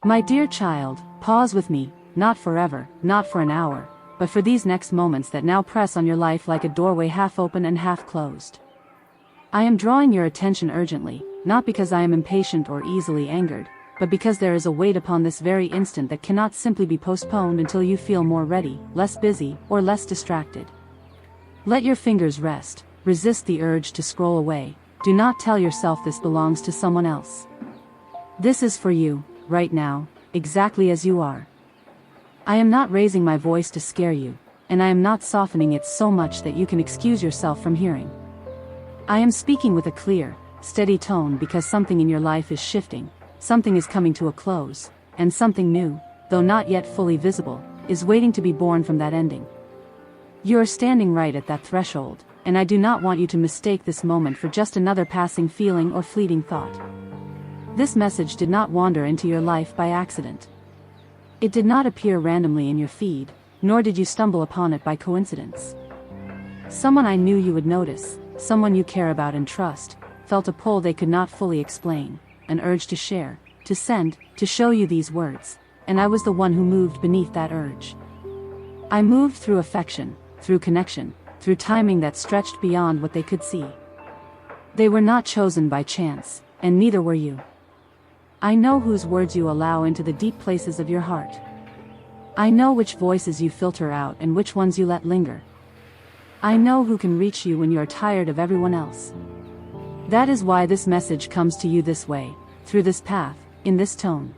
My dear child, pause with me, not forever, not for an hour, but for these next moments that now press on your life like a doorway half open and half closed. I am drawing your attention urgently, not because I am impatient or easily angered, but because there is a weight upon this very instant that cannot simply be postponed until you feel more ready, less busy, or less distracted. Let your fingers rest, resist the urge to scroll away, do not tell yourself this belongs to someone else. This is for you, right now, exactly as you are. I am not raising my voice to scare you, and I am not softening it so much that you can excuse yourself from hearing. I am speaking with a clear, steady tone because something in your life is shifting, something is coming to a close, and something new, though not yet fully visible, is waiting to be born from that ending. You are standing right at that threshold, and I do not want you to mistake this moment for just another passing feeling or fleeting thought. This message did not wander into your life by accident. It did not appear randomly in your feed, nor did you stumble upon it by coincidence. Someone I knew you would notice, someone you care about and trust, felt a pull they could not fully explain, an urge to share, to send, to show you these words, and I was the one who moved beneath that urge. I moved through affection, through connection, through timing that stretched beyond what they could see. They were not chosen by chance, and neither were you. I know whose words you allow into the deep places of your heart. I know which voices you filter out and which ones you let linger. I know who can reach you when you are tired of everyone else. That is why this message comes to you this way, through this path, in this tone.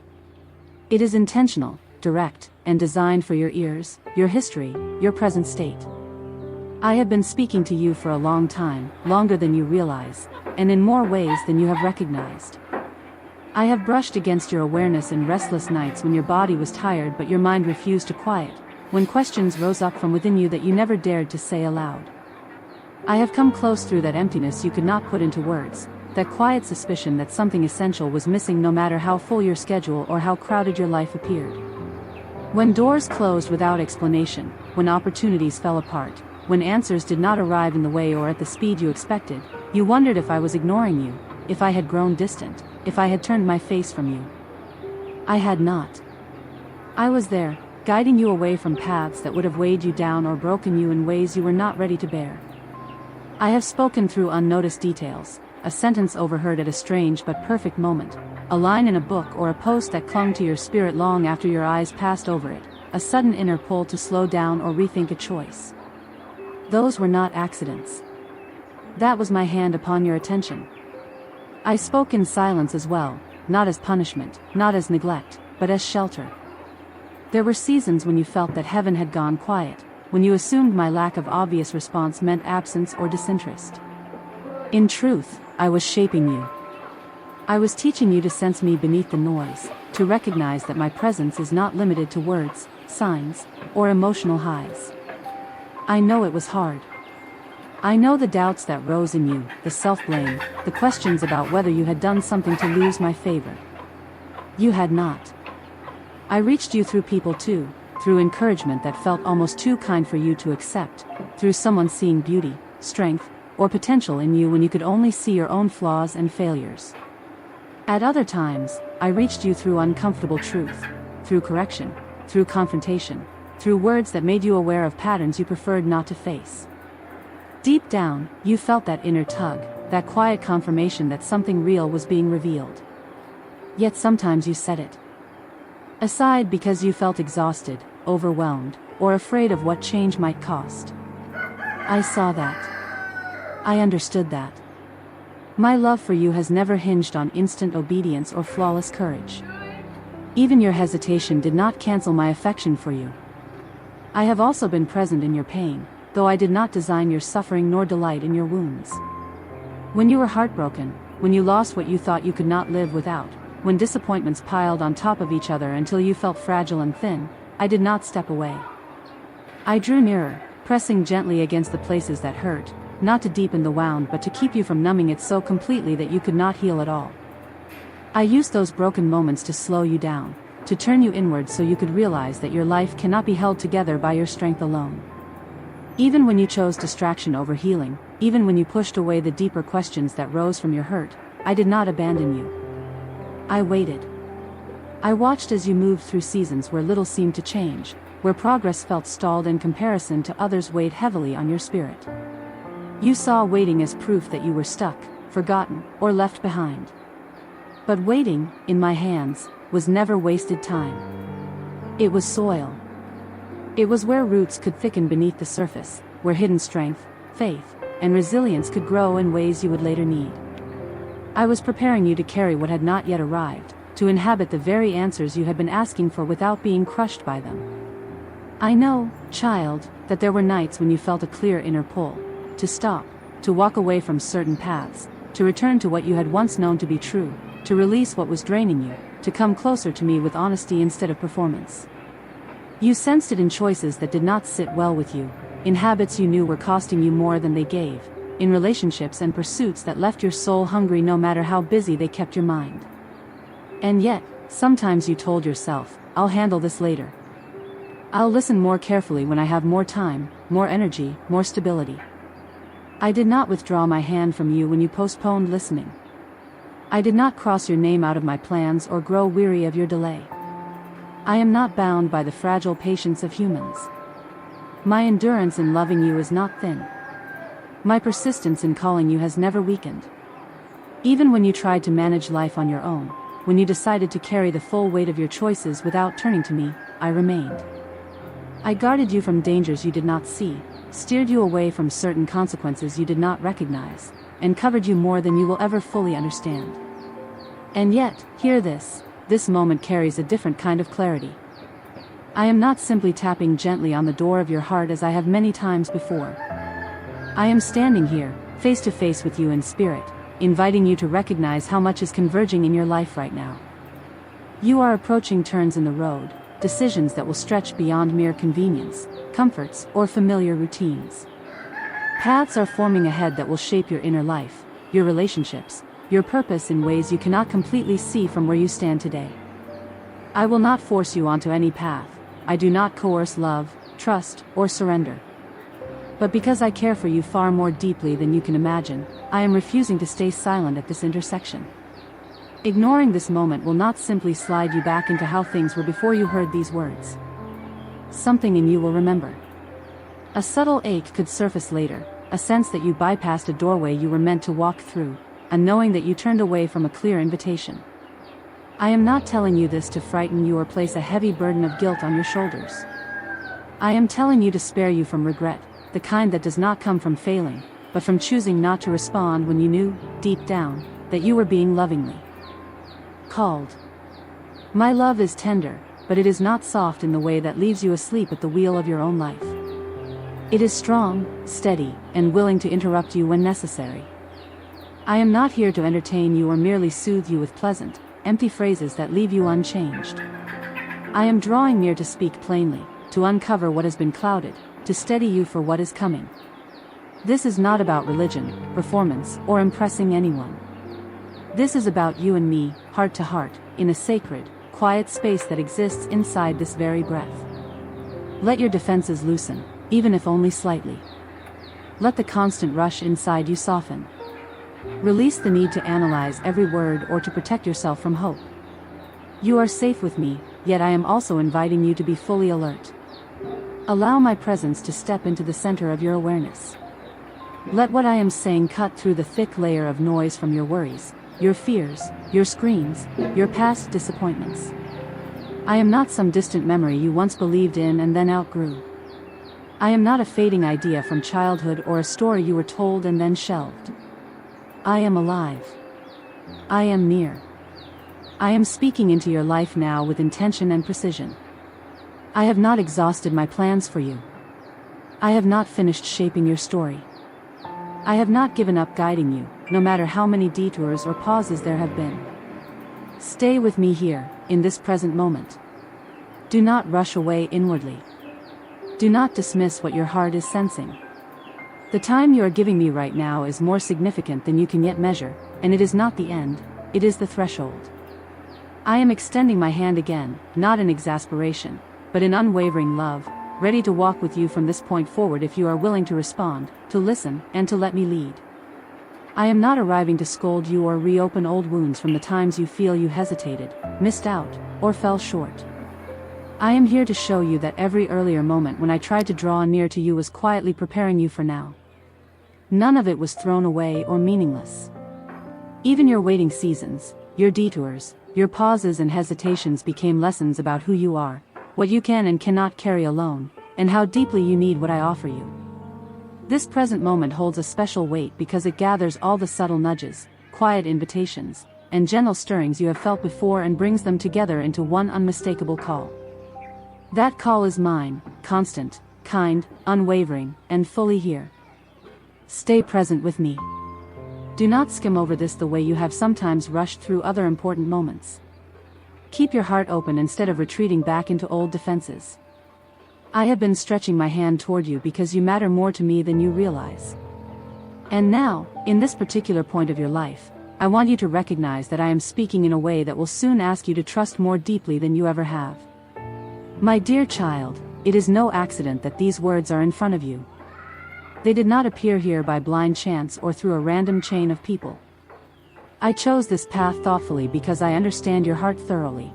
It is intentional, direct, and designed for your ears, your history, your present state. I have been speaking to you for a long time, longer than you realize, and in more ways than you have recognized. I have brushed against your awareness in restless nights when your body was tired but your mind refused to quiet, when questions rose up from within you that you never dared to say aloud. I have come close through that emptiness you could not put into words, that quiet suspicion that something essential was missing no matter how full your schedule or how crowded your life appeared. When doors closed without explanation, when opportunities fell apart, when answers did not arrive in the way or at the speed you expected, you wondered if I was ignoring you, if I had grown distant, if I had turned my face from you. I had not. I was there, guiding you away from paths that would have weighed you down or broken you in ways you were not ready to bear. I have spoken through unnoticed details, a sentence overheard at a strange but perfect moment, a line in a book or a post that clung to your spirit long after your eyes passed over it, a sudden inner pull to slow down or rethink a choice. Those were not accidents. That was my hand upon your attention. I spoke in silence as well, not as punishment, not as neglect, but as shelter. There were seasons when you felt that heaven had gone quiet, when you assumed my lack of obvious response meant absence or disinterest. In truth, I was shaping you. I was teaching you to sense me beneath the noise, to recognize that my presence is not limited to words, signs, or emotional highs. I know it was hard. I know the doubts that rose in you, the self-blame, the questions about whether you had done something to lose my favor. You had not. I reached you through people too, through encouragement that felt almost too kind for you to accept, through someone seeing beauty, strength, or potential in you when you could only see your own flaws and failures. At other times, I reached you through uncomfortable truth, through correction, through confrontation, through words that made you aware of patterns you preferred not to face. Deep down, you felt that inner tug, that quiet confirmation that something real was being revealed. Yet sometimes you said it aside because you felt exhausted, overwhelmed, or afraid of what change might cost. I saw that. I understood that. My love for you has never hinged on instant obedience or flawless courage. Even your hesitation did not cancel my affection for you. I have also been present in your pain, though I did not design your suffering nor delight in your wounds. When you were heartbroken, when you lost what you thought you could not live without, when disappointments piled on top of each other until you felt fragile and thin, I did not step away. I drew nearer, pressing gently against the places that hurt, not to deepen the wound but to keep you from numbing it so completely that you could not heal at all. I used those broken moments to slow you down, to turn you inward so you could realize that your life cannot be held together by your strength alone. Even when you chose distraction over healing, even when you pushed away the deeper questions that rose from your hurt, I did not abandon you. I waited. I watched as you moved through seasons where little seemed to change, where progress felt stalled in comparison to others weighed heavily on your spirit. You saw waiting as proof that you were stuck, forgotten, or left behind. But waiting, in my hands, was never wasted time. It was soil. It was where roots could thicken beneath the surface, where hidden strength, faith, and resilience could grow in ways you would later need. I was preparing you to carry what had not yet arrived, to inhabit the very answers you had been asking for without being crushed by them. I know, child, that there were nights when you felt a clear inner pull, to stop, to walk away from certain paths, to return to what you had once known to be true, to release what was draining you, to come closer to me with honesty instead of performance. You sensed it in choices that did not sit well with you, in habits you knew were costing you more than they gave, in relationships and pursuits that left your soul hungry no matter how busy they kept your mind. And yet, sometimes you told yourself, I'll handle this later. I'll listen more carefully when I have more time, more energy, more stability. I did not withdraw my hand from you when you postponed listening. I did not cross your name out of my plans or grow weary of your delay. I am not bound by the fragile patience of humans. My endurance in loving you is not thin. My persistence in calling you has never weakened. Even when you tried to manage life on your own, when you decided to carry the full weight of your choices without turning to me, I remained. I guarded you from dangers you did not see, steered you away from certain consequences you did not recognize, and covered you more than you will ever fully understand. And yet, hear this moment carries a different kind of clarity. I am not simply tapping gently on the door of your heart as I have many times before. I am standing here, face to face with you in spirit, inviting you to recognize how much is converging in your life right now. You are approaching turns in the road, decisions that will stretch beyond mere convenience, comforts, or familiar routines. Paths are forming ahead that will shape your inner life, your relationships, your purpose in ways you cannot completely see from where you stand today. I will not force you onto any path. I do not coerce love, trust, or surrender. But because I care for you far more deeply than you can imagine, I am refusing to stay silent at this intersection. Ignoring this moment will not simply slide you back into how things were before you heard these words. Something in you will remember. A subtle ache could surface later, a sense that you bypassed a doorway you were meant to walk through, a knowing that you turned away from a clear invitation. I am not telling you this to frighten you or place a heavy burden of guilt on your shoulders. I am telling you to spare you from regret, the kind that does not come from failing, but from choosing not to respond when you knew, deep down, that you were being lovingly called. My love is tender, but it is not soft in the way that leaves you asleep at the wheel of your own life. It is strong, steady, and willing to interrupt you when necessary. I am not here to entertain you or merely soothe you with pleasant, empty phrases that leave you unchanged. I am drawing near to speak plainly, to uncover what has been clouded, to steady you for what is coming. This is not about religion, performance, or impressing anyone. This is about you and me, heart to heart, in a sacred, quiet space that exists inside this very breath. Let your defenses loosen, even if only slightly. Let the constant rush inside you soften. Release the need to analyze every word or to protect yourself from hope. You are safe with me, yet I am also inviting you to be fully alert. Allow my presence to step into the center of your awareness. Let what I am saying cut through the thick layer of noise from your worries, your fears, your screams, your past disappointments. I am not some distant memory you once believed in and then outgrew. I am not a fading idea from childhood or a story you were told and then shelved. I am alive. I am near. I am speaking into your life now with intention and precision. I have not exhausted my plans for you. I have not finished shaping your story. I have not given up guiding you, no matter how many detours or pauses there have been. Stay with me here, in this present moment. Do not rush away inwardly. Do not dismiss what your heart is sensing. The time you are giving me right now is more significant than you can yet measure, and it is not the end, it is the threshold. I am extending my hand again, not in exasperation, but in unwavering love, ready to walk with you from this point forward if you are willing to respond, to listen, and to let me lead. I am not arriving to scold you or reopen old wounds from the times you feel you hesitated, missed out, or fell short. I am here to show you that every earlier moment when I tried to draw near to you was quietly preparing you for now. None of it was thrown away or meaningless. Even your waiting seasons, your detours, your pauses and hesitations became lessons about who you are, what you can and cannot carry alone, and how deeply you need what I offer you. This present moment holds a special weight because it gathers all the subtle nudges, quiet invitations, and gentle stirrings you have felt before and brings them together into one unmistakable call. That call is mine, constant, kind, unwavering, and fully here. Stay present with me. Do not skim over this the way you have sometimes rushed through other important moments. Keep your heart open instead of retreating back into old defenses. I have been stretching my hand toward you because you matter more to me than you realize. And now, in this particular point of your life, I want you to recognize that I am speaking in a way that will soon ask you to trust more deeply than you ever have. My dear child, it is no accident that these words are in front of you. They did not appear here by blind chance or through a random chain of people. I chose this path thoughtfully because I understand your heart thoroughly.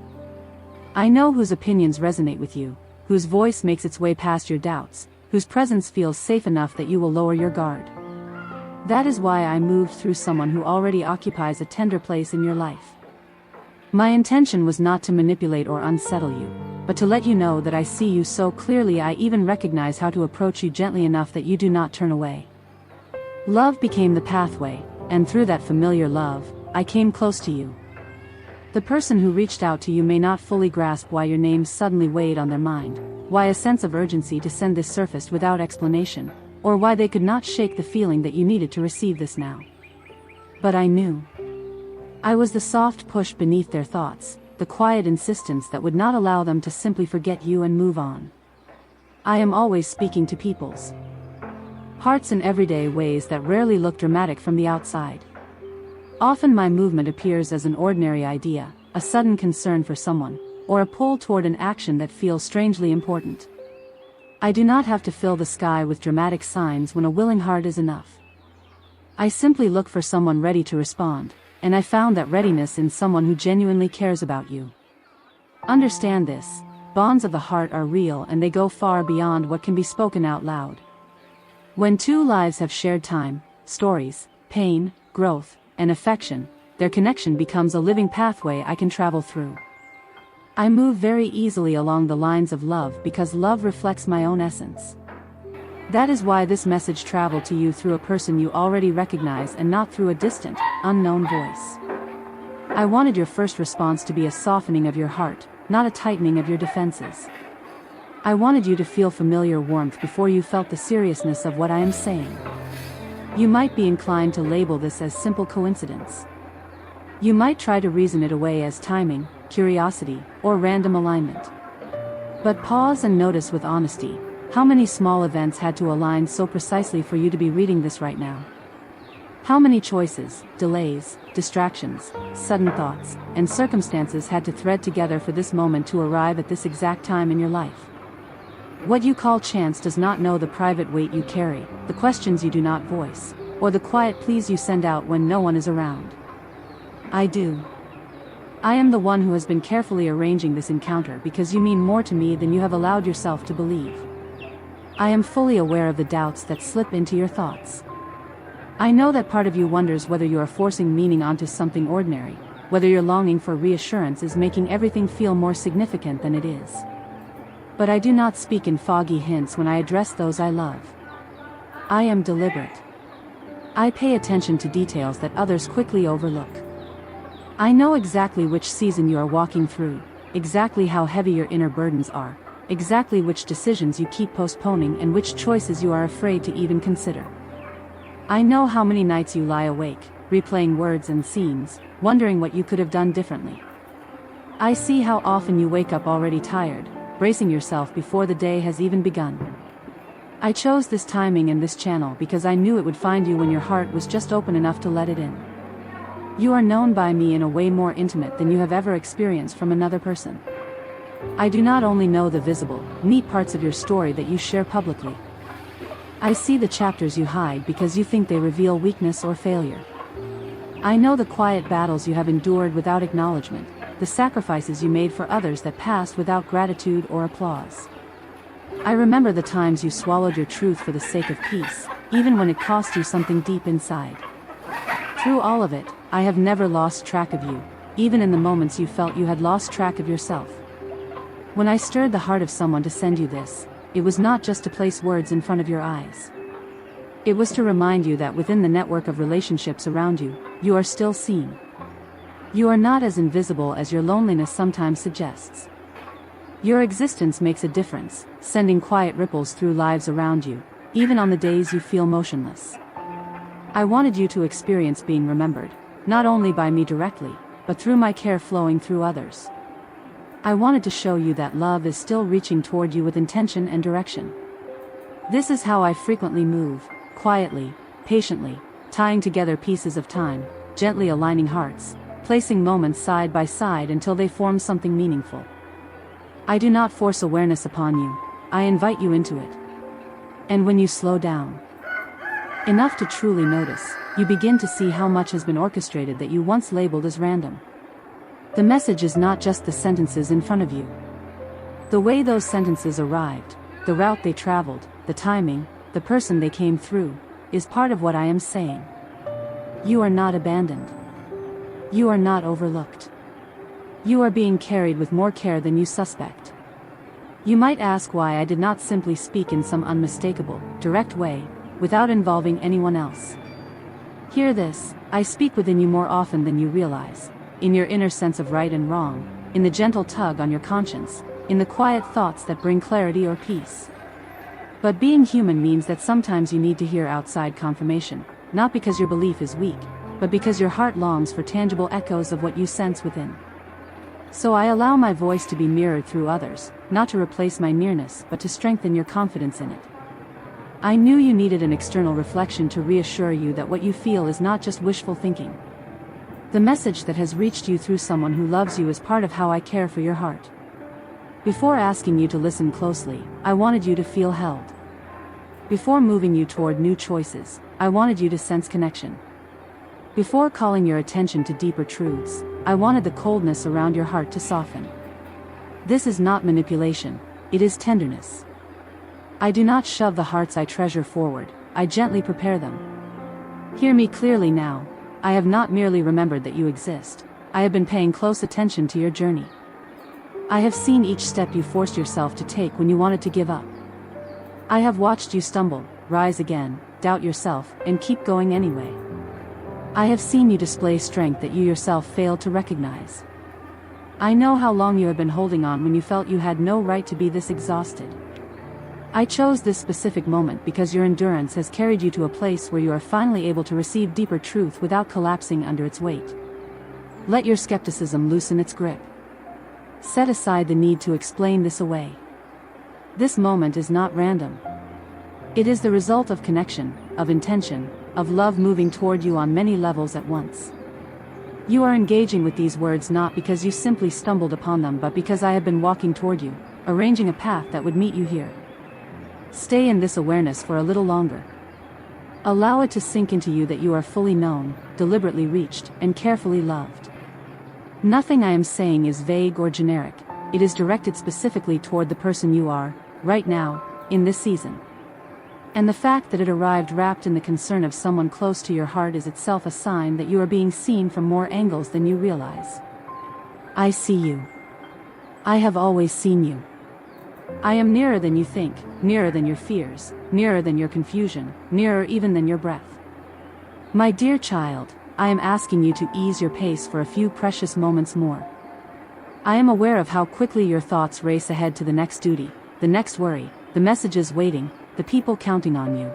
I know whose opinions resonate with you, whose voice makes its way past your doubts, whose presence feels safe enough that you will lower your guard. That is why I moved through someone who already occupies a tender place in your life. My intention was not to manipulate or unsettle you, but to let you know that I see you so clearly I even recognize how to approach you gently enough that you do not turn away. Love became the pathway, and through that familiar love, I came close to you. The person who reached out to you may not fully grasp why your name suddenly weighed on their mind, why a sense of urgency to send this surfaced without explanation, or why they could not shake the feeling that you needed to receive this now. But I knew. I was the soft push beneath their thoughts, the quiet insistence that would not allow them to simply forget you and move on. I am always speaking to people's hearts in everyday ways that rarely look dramatic from the outside. Often my movement appears as an ordinary idea, a sudden concern for someone, or a pull toward an action that feels strangely important. I do not have to fill the sky with dramatic signs when a willing heart is enough. I simply look for someone ready to respond, and I found that readiness in someone who genuinely cares about you. Understand this, bonds of the heart are real and they go far beyond what can be spoken out loud. When two lives have shared time, stories, pain, growth, and affection, their connection becomes a living pathway I can travel through. I move very easily along the lines of love because love reflects my own essence. That is why this message traveled to you through a person you already recognize and not through a distant, unknown voice. I wanted your first response to be a softening of your heart, not a tightening of your defenses. I wanted you to feel familiar warmth before you felt the seriousness of what I am saying. You might be inclined to label this as simple coincidence. You might try to reason it away as timing, curiosity, or random alignment. But pause and notice with honesty, how many small events had to align so precisely for you to be reading this right now? How many choices, delays, distractions, sudden thoughts, and circumstances had to thread together for this moment to arrive at this exact time in your life? What you call chance does not know the private weight you carry, the questions you do not voice, or the quiet pleas you send out when no one is around. I do. I am the one who has been carefully arranging this encounter because you mean more to me than you have allowed yourself to believe. I am fully aware of the doubts that slip into your thoughts. I know that part of you wonders whether you are forcing meaning onto something ordinary, whether your longing for reassurance is making everything feel more significant than it is. But I do not speak in foggy hints when I address those I love. I am deliberate. I pay attention to details that others quickly overlook. I know exactly which season you are walking through, exactly how heavy your inner burdens are, exactly which decisions you keep postponing and which choices you are afraid to even consider. I know how many nights you lie awake, replaying words and scenes, wondering what you could have done differently. I see how often you wake up already tired, bracing yourself before the day has even begun. I chose this timing and this channel because I knew it would find you when your heart was just open enough to let it in. You are known by me in a way more intimate than you have ever experienced from another person. I do not only know the visible, neat parts of your story that you share publicly. I see the chapters you hide because you think they reveal weakness or failure. I know the quiet battles you have endured without acknowledgement, the sacrifices you made for others that passed without gratitude or applause. I remember the times you swallowed your truth for the sake of peace, even when it cost you something deep inside. Through all of it, I have never lost track of you, even in the moments you felt you had lost track of yourself. When I stirred the heart of someone to send you this, it was not just to place words in front of your eyes. It was to remind you that within the network of relationships around you, you are still seen. You are not as invisible as your loneliness sometimes suggests. Your existence makes a difference, sending quiet ripples through lives around you, even on the days you feel motionless. I wanted you to experience being remembered, not only by me directly, but through my care flowing through others. I wanted to show you that love is still reaching toward you with intention and direction. This is how I frequently move, quietly, patiently, tying together pieces of time, gently aligning hearts, placing moments side by side until they form something meaningful. I do not force awareness upon you, I invite you into it. And when you slow down enough to truly notice, you begin to see how much has been orchestrated that you once labeled as random. The message is not just the sentences in front of you. The way those sentences arrived, the route they traveled, the timing, the person they came through, is part of what I am saying. You are not abandoned. You are not overlooked. You are being carried with more care than you suspect. You might ask why I did not simply speak in some unmistakable, direct way, without involving anyone else. Hear this, I speak within you more often than you realize, in your inner sense of right and wrong, in the gentle tug on your conscience, in the quiet thoughts that bring clarity or peace. But being human means that sometimes you need to hear outside confirmation, not because your belief is weak, but because your heart longs for tangible echoes of what you sense within. So I allow my voice to be mirrored through others, not to replace my nearness but to strengthen your confidence in it. I knew you needed an external reflection to reassure you that what you feel is not just wishful thinking. The message that has reached you through someone who loves you is part of how I care for your heart. Before asking you to listen closely, I wanted you to feel held. Before moving you toward new choices, I wanted you to sense connection. Before calling your attention to deeper truths, I wanted the coldness around your heart to soften. This is not manipulation, it is tenderness. I do not shove the hearts I treasure forward, I gently prepare them. Hear me clearly now, I have not merely remembered that you exist, I have been paying close attention to your journey. I have seen each step you forced yourself to take when you wanted to give up. I have watched you stumble, rise again, doubt yourself, and keep going anyway. I have seen you display strength that you yourself failed to recognize. I know how long you have been holding on when you felt you had no right to be this exhausted. I chose this specific moment because your endurance has carried you to a place where you are finally able to receive deeper truth without collapsing under its weight. Let your skepticism loosen its grip. Set aside the need to explain this away. This moment is not random. It is the result of connection, of intention, of love moving toward you on many levels at once. You are engaging with these words not because you simply stumbled upon them but because I have been walking toward you, arranging a path that would meet you here. Stay in this awareness for a little longer. Allow it to sink into you that you are fully known, deliberately reached, and carefully loved. Nothing I am saying is vague or generic, it is directed specifically toward the person you are, right now, in this season. And the fact that it arrived wrapped in the concern of someone close to your heart is itself a sign that you are being seen from more angles than you realize. I see you. I have always seen you. I am nearer than you think, nearer than your fears, nearer than your confusion, nearer even than your breath. My dear child, I am asking you to ease your pace for a few precious moments more. I am aware of how quickly your thoughts race ahead to the next duty, the next worry, the messages waiting, the people counting on you.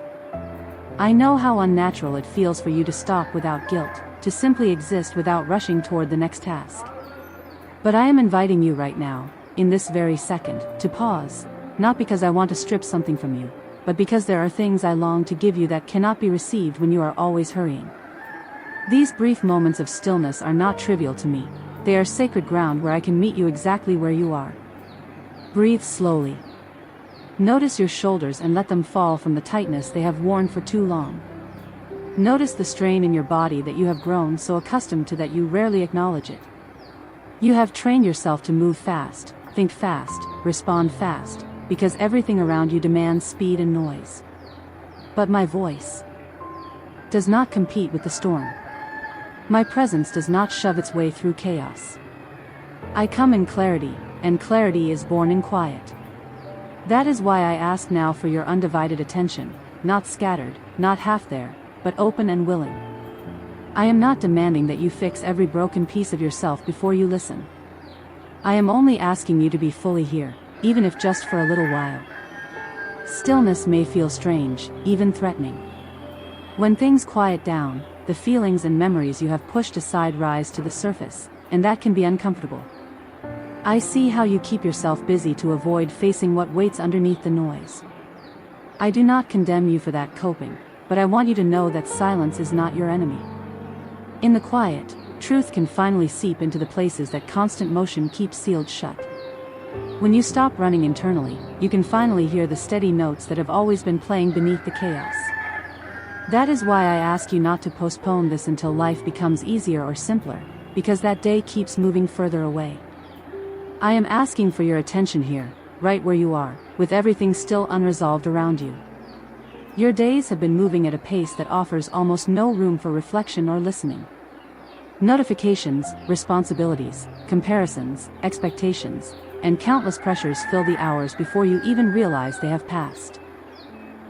I know how unnatural it feels for you to stop without guilt, to simply exist without rushing toward the next task. But I am inviting you right now, in this very second, to pause, not because I want to strip something from you, but because there are things I long to give you that cannot be received when you are always hurrying. These brief moments of stillness are not trivial to me, they are sacred ground where I can meet you exactly where you are. Breathe slowly. Notice your shoulders and let them fall from the tightness they have worn for too long. Notice the strain in your body that you have grown so accustomed to that you rarely acknowledge it. You have trained yourself to move fast, think fast, respond fast, because everything around you demands speed and noise. But my voice does not compete with the storm. My presence does not shove its way through chaos. I come in clarity, and clarity is born in quiet. That is why I ask now for your undivided attention, not scattered, not half there, but open and willing. I am not demanding that you fix every broken piece of yourself before you listen. I am only asking you to be fully here, even if just for a little while. Stillness may feel strange, even threatening. When things quiet down, the feelings and memories you have pushed aside rise to the surface, and that can be uncomfortable. I see how you keep yourself busy to avoid facing what waits underneath the noise. I do not condemn you for that coping, but I want you to know that silence is not your enemy. In the quiet, truth can finally seep into the places that constant motion keeps sealed shut. When you stop running internally, you can finally hear the steady notes that have always been playing beneath the chaos. That is why I ask you not to postpone this until life becomes easier or simpler, because that day keeps moving further away. I am asking for your attention here, right where you are, with everything still unresolved around you. Your days have been moving at a pace that offers almost no room for reflection or listening. Notifications, responsibilities, comparisons, expectations, and countless pressures fill the hours before you even realize they have passed.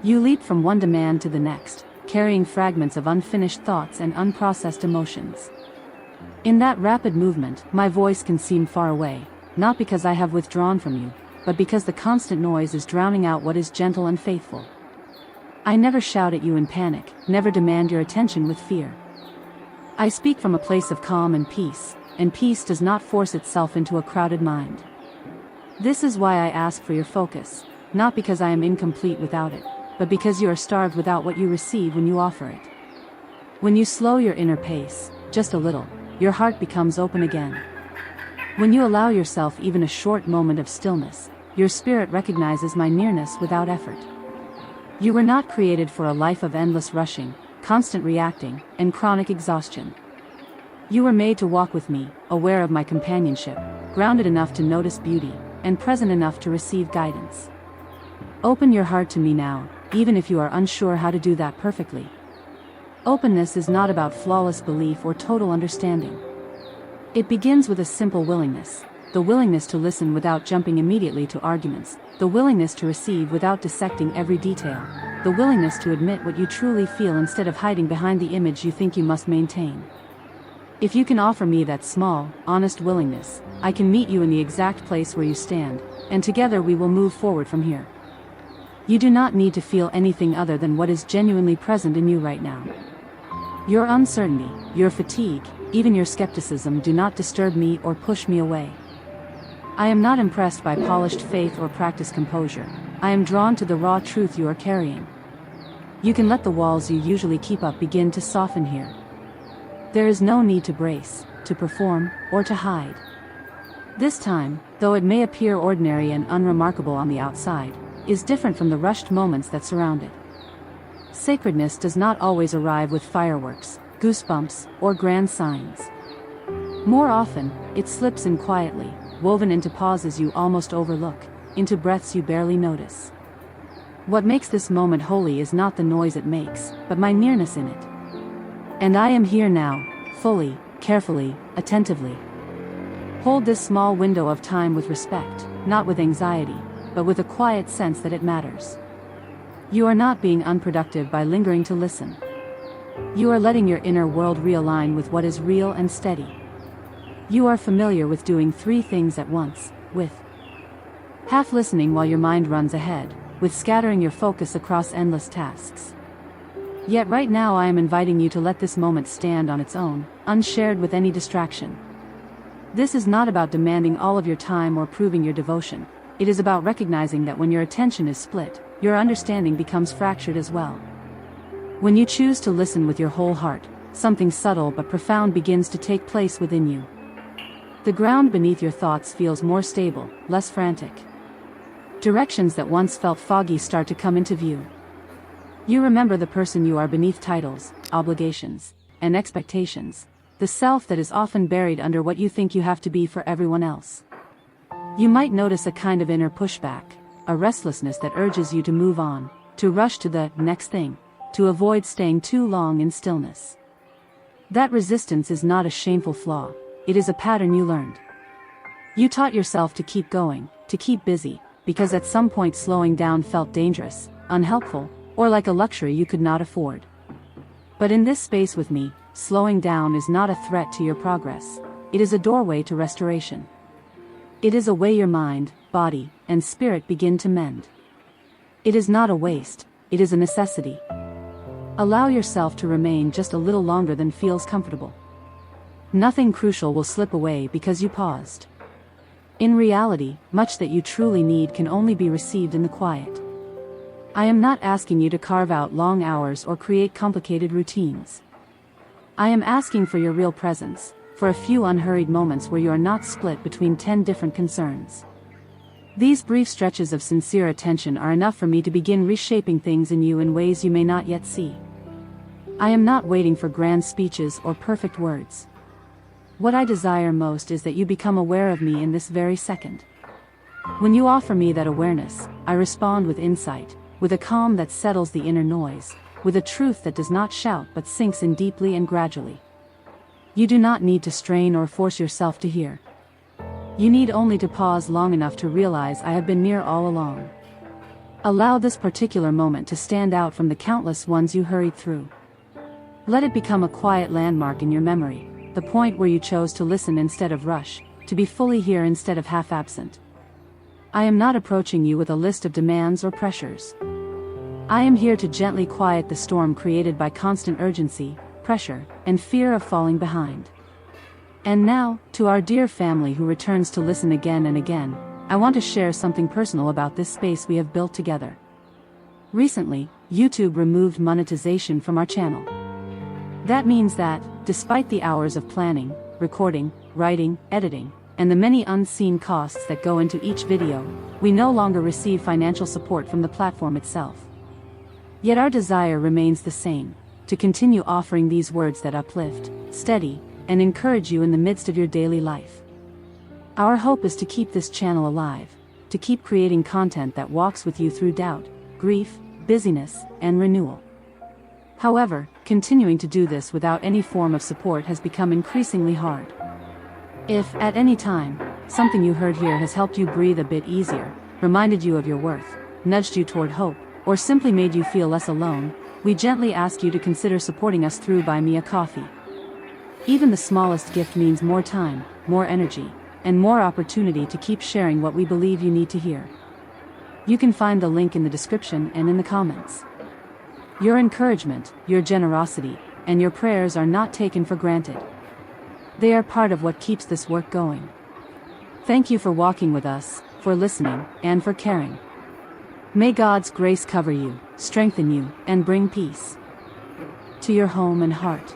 You leap from one demand to the next, carrying fragments of unfinished thoughts and unprocessed emotions. In that rapid movement, my voice can seem far away, not because I have withdrawn from you, but because the constant noise is drowning out what is gentle and faithful. I never shout at you in panic, never demand your attention with fear. I speak from a place of calm and peace does not force itself into a crowded mind. This is why I ask for your focus, not because I am incomplete without it, but because you are starved without what you receive when you offer it. When you slow your inner pace, just a little, your heart becomes open again. When you allow yourself even a short moment of stillness, your spirit recognizes my nearness without effort. You were not created for a life of endless rushing, constant reacting, and chronic exhaustion. You were made to walk with me, aware of my companionship, grounded enough to notice beauty, and present enough to receive guidance. Open your heart to me now, even if you are unsure how to do that perfectly. Openness is not about flawless belief or total understanding. It begins with a simple willingness, the willingness to listen without jumping immediately to arguments, the willingness to receive without dissecting every detail, the willingness to admit what you truly feel instead of hiding behind the image you think you must maintain. If you can offer me that small, honest willingness, I can meet you in the exact place where you stand, and together we will move forward from here. You do not need to feel anything other than what is genuinely present in you right now. Your uncertainty, your fatigue, even your skepticism do not disturb me or push me away. I am not impressed by polished faith or practiced composure. I am drawn to the raw truth you are carrying. You can let the walls you usually keep up begin to soften here. There is no need to brace, to perform, or to hide. This time, though it may appear ordinary and unremarkable on the outside, is different from the rushed moments that surround it. Sacredness does not always arrive with fireworks, goosebumps, or grand signs. More often, it slips in quietly, woven into pauses you almost overlook, into breaths you barely notice. What makes this moment holy is not the noise it makes, but my nearness in it. And I am here now, fully, carefully, attentively. Hold this small window of time with respect, not with anxiety, but with a quiet sense that it matters. You are not being unproductive by lingering to listen. You are letting your inner world realign with what is real and steady. You are familiar with doing three things at once, with half listening while your mind runs ahead, with scattering your focus across endless tasks. Yet right now I am inviting you to let this moment stand on its own, unshared with any distraction. This is not about demanding all of your time or proving your devotion. It is about recognizing that when your attention is split, your understanding becomes fractured as well. When you choose to listen with your whole heart, something subtle but profound begins to take place within you. The ground beneath your thoughts feels more stable, less frantic. Directions that once felt foggy start to come into view. You remember the person you are beneath titles, obligations, and expectations, the self that is often buried under what you think you have to be for everyone else. You might notice a kind of inner pushback, a restlessness that urges you to move on, to rush to the next thing, to avoid staying too long in stillness. That resistance is not a shameful flaw, it is a pattern you learned. You taught yourself to keep going, to keep busy, because at some point slowing down felt dangerous, unhelpful, or like a luxury you could not afford. But in this space with me, slowing down is not a threat to your progress, it is a doorway to restoration. It is a way your mind, body, and spirit begin to mend. It is not a waste, it is a necessity. Allow yourself to remain just a little longer than feels comfortable. Nothing crucial will slip away because you paused. In reality, much that you truly need can only be received in the quiet. I am not asking you to carve out long hours or create complicated routines. I am asking for your real presence, for a few unhurried moments where you are not split between 10 different concerns. These brief stretches of sincere attention are enough for me to begin reshaping things in you in ways you may not yet see. I am not waiting for grand speeches or perfect words. What I desire most is that you become aware of me in this very second. When you offer me that awareness, I respond with insight, with a calm that settles the inner noise, with a truth that does not shout but sinks in deeply and gradually. You do not need to strain or force yourself to hear. You need only to pause long enough to realize I have been near all along. Allow this particular moment to stand out from the countless ones you hurried through. Let it become a quiet landmark in your memory, the point where you chose to listen instead of rush, to be fully here instead of half absent. I am not approaching you with a list of demands or pressures. I am here to gently quiet the storm created by constant urgency, pressure, and fear of falling behind. And now, to our dear family who returns to listen again and again, I want to share something personal about this space we have built together. Recently, YouTube removed monetization from our channel. That means that, despite the hours of planning, recording, writing, editing, and the many unseen costs that go into each video, we no longer receive financial support from the platform itself. Yet our desire remains the same, to continue offering these words that uplift, steady, and encourage you in the midst of your daily life. Our hope is to keep this channel alive, to keep creating content that walks with you through doubt, grief, busyness, and renewal. However, continuing to do this without any form of support has become increasingly hard. If, at any time, something you heard here has helped you breathe a bit easier, reminded you of your worth, nudged you toward hope, or simply made you feel less alone, we gently ask you to consider supporting us through Buy Me a Coffee. Even the smallest gift means more time, more energy, and more opportunity to keep sharing what we believe you need to hear. You can find the link in the description and in the comments. Your encouragement, your generosity, and your prayers are not taken for granted. They are part of what keeps this work going. Thank you for walking with us, for listening, and for caring. May God's grace cover you, strengthen you, and bring peace to your home and heart.